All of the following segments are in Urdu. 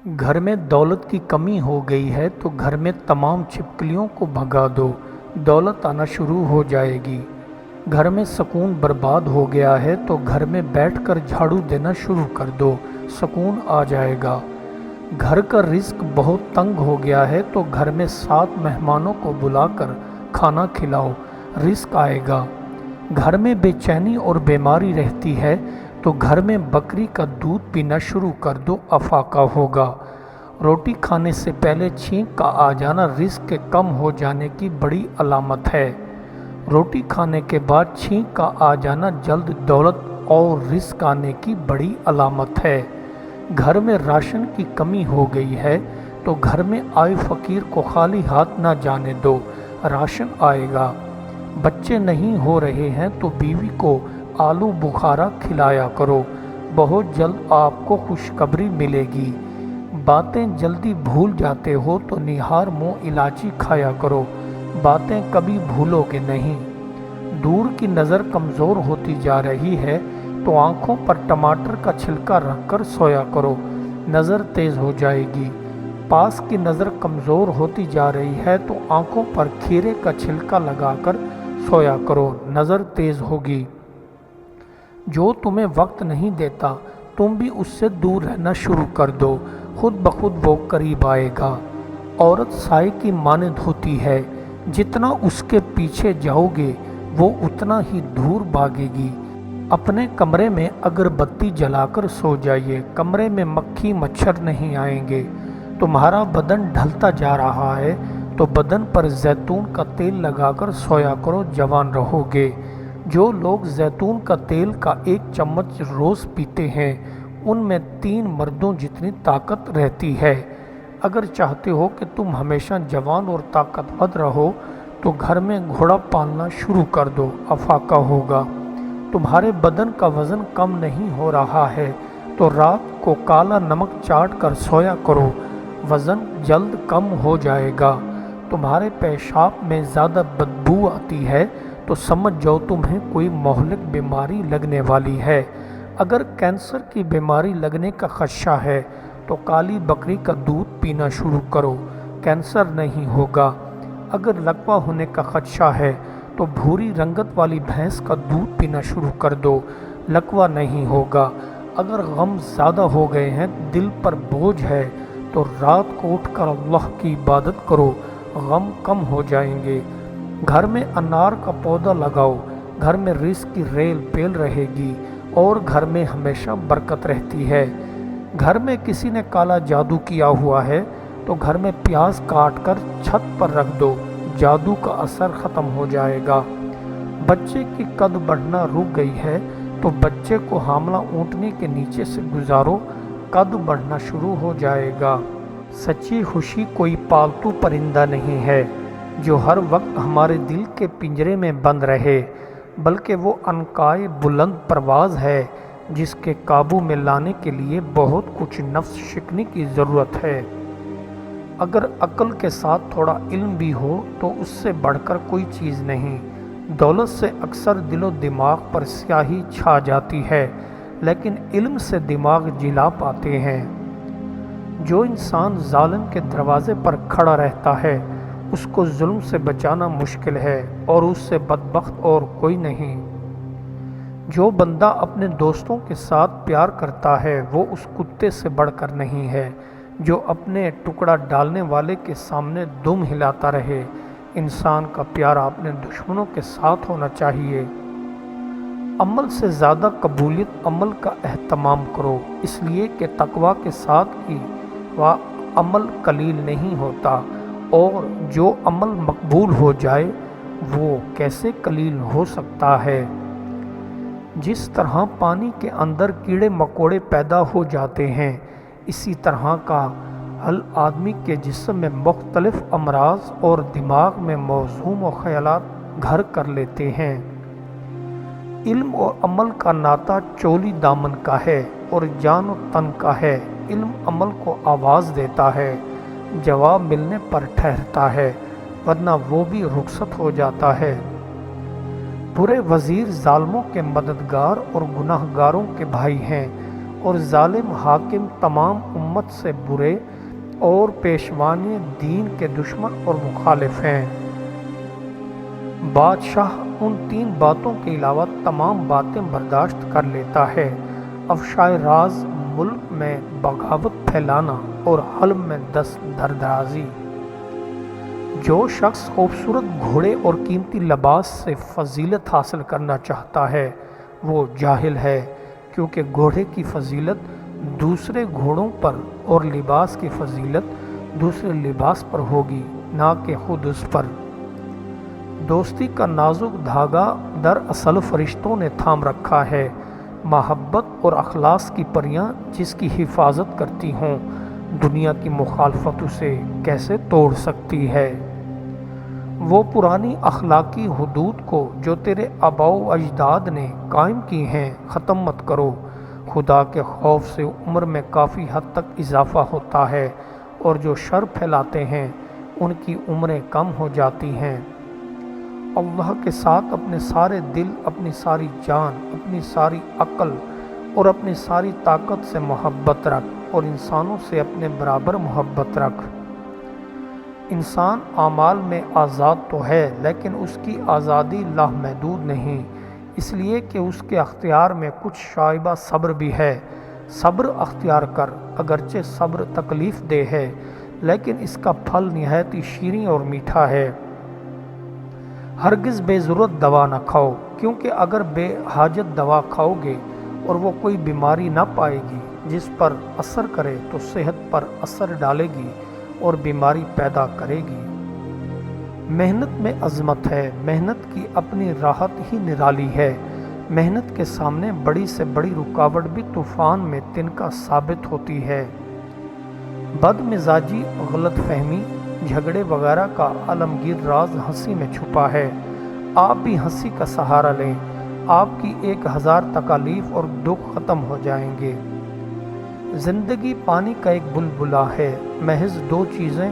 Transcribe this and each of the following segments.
گھر میں دولت کی کمی ہو گئی ہے تو گھر میں تمام چھپکلیوں کو بھگا دو، دولت آنا شروع ہو جائے گی۔ گھر میں سکون برباد ہو گیا ہے تو گھر میں بیٹھ کر جھاڑو دینا شروع کر دو، سکون آ جائے گا۔ گھر کا رزق بہت تنگ ہو گیا ہے تو گھر میں 7 مہمانوں کو بلا کر کھانا کھلاؤ، رزق آئے گا۔ گھر میں بے چینی اور بیماری رہتی ہے تو گھر میں بکری کا دودھ پینا شروع کر دو، افاقہ ہوگا۔ روٹی کھانے سے پہلے چھینک کا آ جانا رزق کے کم ہو جانے کی بڑی علامت ہے۔ روٹی کھانے کے بعد چھینک کا آ جانا جلد دولت اور رزق آنے کی بڑی علامت ہے۔ گھر میں راشن کی کمی ہو گئی ہے تو گھر میں آئے فقیر کو خالی ہاتھ نہ جانے دو، راشن آئے گا۔ بچے نہیں ہو رہے ہیں تو بیوی کو آلو بخارا کھلایا کرو، بہت جلد آپ کو خوشخبری ملے گی۔ باتیں جلدی بھول جاتے ہو تو نہار منہ الائچی کھایا کرو، باتیں کبھی بھولو گے نہیں۔ دور کی نظر کمزور ہوتی جا رہی ہے تو آنکھوں پر ٹماٹر کا چھلکا رکھ کر سویا کرو، نظر تیز ہو جائے گی۔ پاس کی نظر کمزور ہوتی جا رہی ہے تو آنکھوں پر کھیرے کا چھلکا لگا کر سویا کرو، نظر تیز ہوگی۔ جو تمہیں وقت نہیں دیتا تم بھی اس سے دور رہنا شروع کر دو، خود بخود وہ قریب آئے گا۔ عورت سائے کی مانند ہوتی ہے، جتنا اس کے پیچھے جاؤ گے وہ اتنا ہی دور بھاگے گی۔ اپنے کمرے میں اگربتی جلا کر سو جائیے، کمرے میں مکھی مچھر نہیں آئیں گے۔ تمہارا بدن ڈھلتا جا رہا ہے تو بدن پر زیتون کا تیل لگا کر سویا کرو، جوان رہو گے۔ جو لوگ زیتون کا تیل کا 1 چمچ روز پیتے ہیں ان میں 3 مردوں جتنی طاقت رہتی ہے۔ اگر چاہتے ہو کہ تم ہمیشہ جوان اور طاقتور رہو تو گھر میں گھوڑا پالنا شروع کر دو، افاقہ ہوگا۔ تمہارے بدن کا وزن کم نہیں ہو رہا ہے تو رات کو کالا نمک چاٹ کر سویا کرو، وزن جلد کم ہو جائے گا۔ تمہارے پیشاب میں زیادہ بدبو آتی ہے تو سمجھ جاؤ تمہیں کوئی مہلک بیماری لگنے والی ہے۔ اگر کینسر کی بیماری لگنے کا خدشہ ہے تو کالی بکری کا دودھ پینا شروع کرو، کینسر نہیں ہوگا۔ اگر لکوہ ہونے کا خدشہ ہے تو بھوری رنگت والی بھینس کا دودھ پینا شروع کر دو، لکوہ نہیں ہوگا۔ اگر غم زیادہ ہو گئے ہیں، دل پر بوجھ ہے تو رات کو اٹھ کر اللہ کی عبادت کرو، غم کم ہو جائیں گے۔ گھر میں انار کا پودا لگاؤ، گھر میں رزق کی ریل پیل رہے گی اور گھر میں ہمیشہ برکت رہتی ہے۔ گھر میں کسی نے کالا جادو کیا ہوا ہے تو گھر میں پیاز کاٹ کر چھت پر رکھ دو، جادو کا اثر ختم ہو جائے گا۔ بچے کی قد بڑھنا رک گئی ہے تو بچے کو حاملہ اونٹنی کے نیچے سے گزارو، قد بڑھنا شروع ہو جائے گا۔ سچی خوشی کوئی پالتو پرندہ نہیں ہے جو ہر وقت ہمارے دل کے پنجرے میں بند رہے، بلکہ وہ عنقائے بلند پرواز ہے جس کے قابو میں لانے کے لیے بہت کچھ نفس شکنی کی ضرورت ہے۔ اگر عقل کے ساتھ تھوڑا علم بھی ہو تو اس سے بڑھ کر کوئی چیز نہیں۔ دولت سے اکثر دل و دماغ پر سیاہی چھا جاتی ہے لیکن علم سے دماغ جلا پاتے ہیں۔ جو انسان ظالم کے دروازے پر کھڑا رہتا ہے اس کو ظلم سے بچانا مشکل ہے اور اس سے بدبخت اور کوئی نہیں۔ جو بندہ اپنے دوستوں کے ساتھ پیار کرتا ہے وہ اس کتے سے بڑھ کر نہیں ہے جو اپنے ٹکڑا ڈالنے والے کے سامنے دم ہلاتا رہے۔ انسان کا پیار اپنے دشمنوں کے ساتھ ہونا چاہیے۔ عمل سے زیادہ قبولیت عمل کا اہتمام کرو، اس لیے کہ تقویٰ کے ساتھ ہی وہ عمل قلیل نہیں ہوتا، اور جو عمل مقبول ہو جائے وہ کیسے قلیل ہو سکتا ہے۔ جس طرح پانی کے اندر کیڑے مکوڑے پیدا ہو جاتے ہیں اسی طرح کا حل آدمی کے جسم میں مختلف امراض اور دماغ میں موزوں و خیالات گھر کر لیتے ہیں۔ علم اور عمل کا ناطہ چولی دامن کا ہے اور جان و تن کا ہے۔ علم عمل کو آواز دیتا ہے، جواب ملنے پر ٹھہرتا ہے ورنہ وہ بھی رخصت ہو جاتا ہے۔ برے وزیر ظالموں کے مددگار اور گناہ گاروں کے بھائی ہیں اور ظالم حاکم تمام امت سے برے اور پیشوانے دین کے دشمن اور مخالف ہیں۔ بادشاہ ان 3 باتوں کے علاوہ تمام باتیں برداشت کر لیتا ہے: افشائے راز، ملک میں بغاوت پھیلانا اور حلم میں دست دردرازی۔ جو شخص خوبصورت گھوڑے اور قیمتی لباس سے فضیلت حاصل کرنا چاہتا ہے وہ جاہل ہے، کیونکہ گھوڑے کی فضیلت دوسرے گھوڑوں پر اور لباس کی فضیلت دوسرے لباس پر ہوگی، نہ کہ خود اس پر۔ دوستی کا نازک دھاگا دراصل فرشتوں نے تھام رکھا ہے۔ محبت اور اخلاص کی پریاں جس کی حفاظت کرتی ہوں، دنیا کی مخالفت اسے کیسے توڑ سکتی ہے؟ وہ پرانی اخلاقی حدود کو جو تیرے آباء و اجداد نے قائم کی ہیں ختم مت کرو۔ خدا کے خوف سے عمر میں کافی حد تک اضافہ ہوتا ہے، اور جو شر پھیلاتے ہیں ان کی عمریں کم ہو جاتی ہیں۔ اللہ کے ساتھ اپنے سارے دل، اپنی ساری جان، اپنی ساری عقل اور اپنی ساری طاقت سے محبت رکھ، اور انسانوں سے اپنے برابر محبت رکھ۔ انسان اعمال میں آزاد تو ہے، لیکن اس کی آزادی لامحدود نہیں، اس لیے کہ اس کے اختیار میں کچھ شائبہ صبر بھی ہے۔ صبر اختیار کر، اگرچہ صبر تکلیف دہ ہے، لیکن اس کا پھل نہایت ہی شیریں اور میٹھا ہے۔ ہرگز بے ضرورت دوا نہ کھاؤ، کیونکہ اگر بے حاجت دوا کھاؤ گے اور وہ کوئی بیماری نہ پائے گی جس پر اثر کرے تو صحت پر اثر ڈالے گی اور بیماری پیدا کرے گی۔ محنت میں عظمت ہے، محنت کی اپنی راحت ہی نرالی ہے۔ محنت کے سامنے بڑی سے بڑی رکاوٹ بھی طوفان میں تنکا ثابت ہوتی ہے۔ بد مزاجی، غلط فہمی، جھگڑے وغیرہ کا عالمگیر راز ہنسی میں چھپا ہے۔ آپ بھی ہنسی کا سہارا لیں، آپ کی 1000 تکالیف اور دکھ ختم ہو جائیں گے۔ زندگی پانی کا ایک بلبلا ہے، محض 2 چیزیں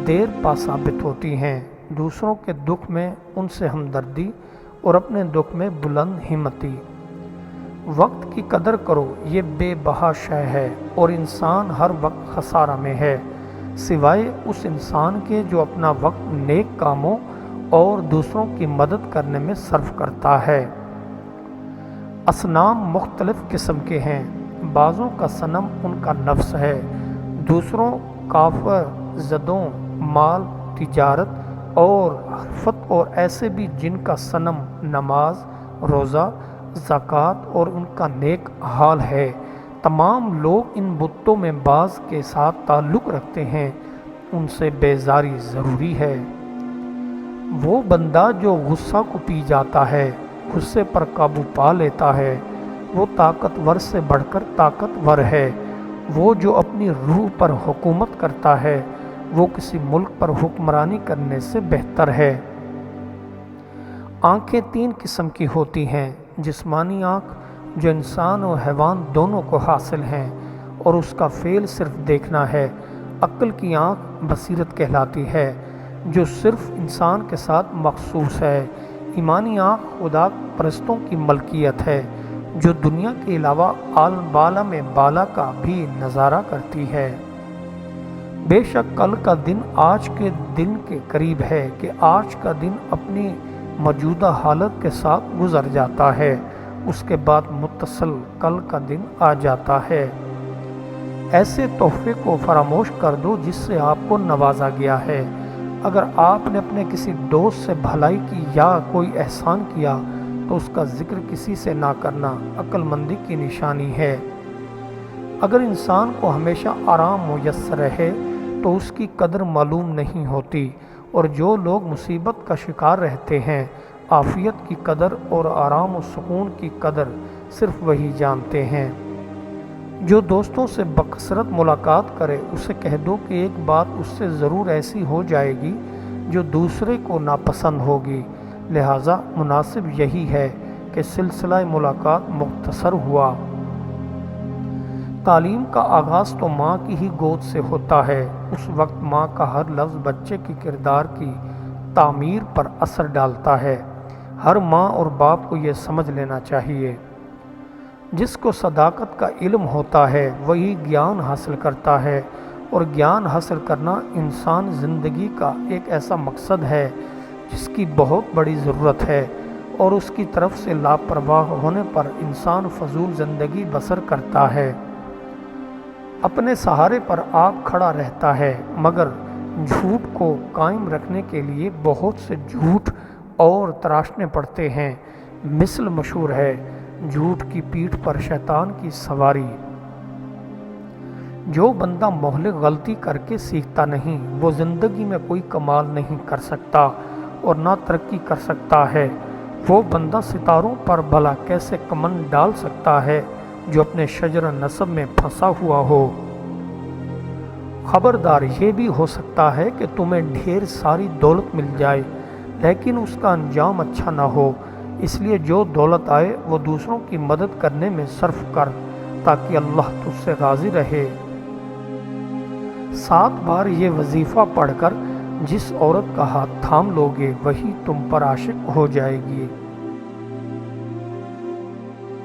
دیر پا ثابت ہوتی ہیں: دوسروں کے دکھ میں ان سے ہمدردی اور اپنے دکھ میں بلند ہمتی۔ وقت کی قدر کرو، یہ بے بہا شے ہے، اور انسان ہر وقت خسارہ میں ہے، سوائے اس انسان کے جو اپنا وقت نیک کاموں اور دوسروں کی مدد کرنے میں صرف کرتا ہے۔ اصنام مختلف قسم کے ہیں، بعضوں کا صنم ان کا نفس ہے، دوسروں کافر زدوں، مال، تجارت اور حرفت، اور ایسے بھی جن کا صنم نماز، روزہ، زکوٰۃ اور ان کا نیک حال ہے۔ تمام لوگ ان بتوں میں بعض کے ساتھ تعلق رکھتے ہیں، ان سے بیزاری ضروری ہے۔ وہ بندہ جو غصہ کو پی جاتا ہے، غصے پر قابو پا لیتا ہے، وہ طاقتور سے بڑھ کر طاقتور ہے۔ وہ جو اپنی روح پر حکومت کرتا ہے، وہ کسی ملک پر حکمرانی کرنے سے بہتر ہے۔ آنکھیں 3 قسم کی ہوتی ہیں: جسمانی آنکھ جو انسان و حیوان دونوں کو حاصل ہیں اور اس کا فعل صرف دیکھنا ہے۔ عقل کی آنکھ بصیرت کہلاتی ہے، جو صرف انسان کے ساتھ مخصوص ہے۔ ایمانی آنکھ خدا پرستوں کی ملکیت ہے، جو دنیا کے علاوہ عالم بالا کا بھی نظارہ کرتی ہے۔ بے شک کل کا دن آج کے دن کے قریب ہے کہ آج کا دن اپنی موجودہ حالت کے ساتھ گزر جاتا ہے، اس کے بعد متصل کل کا دن آ جاتا ہے۔ ایسے تحفے کو فراموش کر دو جس سے آپ کو نوازا گیا ہے۔ اگر آپ نے اپنے کسی دوست سے بھلائی کی یا کوئی احسان کیا تو اس کا ذکر کسی سے نہ کرنا عقل مندی کی نشانی ہے۔ اگر انسان کو ہمیشہ آرام میسر رہے تو اس کی قدر معلوم نہیں ہوتی، اور جو لوگ مصیبت کا شکار رہتے ہیں، عافیت کی قدر اور آرام و سکون کی قدر صرف وہی جانتے ہیں۔ جو دوستوں سے بکثرت ملاقات کرے اسے کہہ دو کہ ایک بات اس سے ضرور ایسی ہو جائے گی جو دوسرے کو ناپسند ہوگی، لہٰذا مناسب یہی ہے کہ سلسلہ ملاقات مختصر ہوا۔ تعلیم کا آغاز تو ماں کی ہی گود سے ہوتا ہے، اس وقت ماں کا ہر لفظ بچے کی کردار کی تعمیر پر اثر ڈالتا ہے۔ ہر ماں اور باپ کو یہ سمجھ لینا چاہیے۔ جس کو صداقت کا علم ہوتا ہے وہی گیان حاصل کرتا ہے، اور گیان حاصل کرنا انسان زندگی کا ایک ایسا مقصد ہے جس کی بہت بڑی ضرورت ہے، اور اس کی طرف سے لاپرواہ ہونے پر انسان فضول زندگی بسر کرتا ہے، اپنے سہارے پر آپ کھڑا رہتا ہے، مگر جھوٹ کو قائم رکھنے کے لیے بہت سے جھوٹ اور تراشنے پڑتے ہیں۔ مثل مشہور ہے، جھوٹ کی پیٹھ پر شیطان کی سواری۔ جو بندہ مہلک غلطی کر کے سیکھتا نہیں، وہ زندگی میں کوئی کمال نہیں کر سکتا اور نہ ترقی کر سکتا ہے۔ وہ بندہ ستاروں پر بھلا کیسے کمند ڈال سکتا ہے جو اپنے شجر نسب میں پھنسا ہوا ہو۔ خبردار، یہ بھی ہو سکتا ہے کہ تمہیں ڈھیر ساری دولت مل جائے لیکن اس کا انجام اچھا نہ ہو، اس لیے جو دولت آئے وہ دوسروں کی مدد کرنے میں صرف کر تاکہ اللہ تجھ سے راضی رہے۔ 7 بار یہ وظیفہ پڑھ کر جس عورت کا ہاتھ تھام لوگے وہی تم پر عاشق ہو جائے گی۔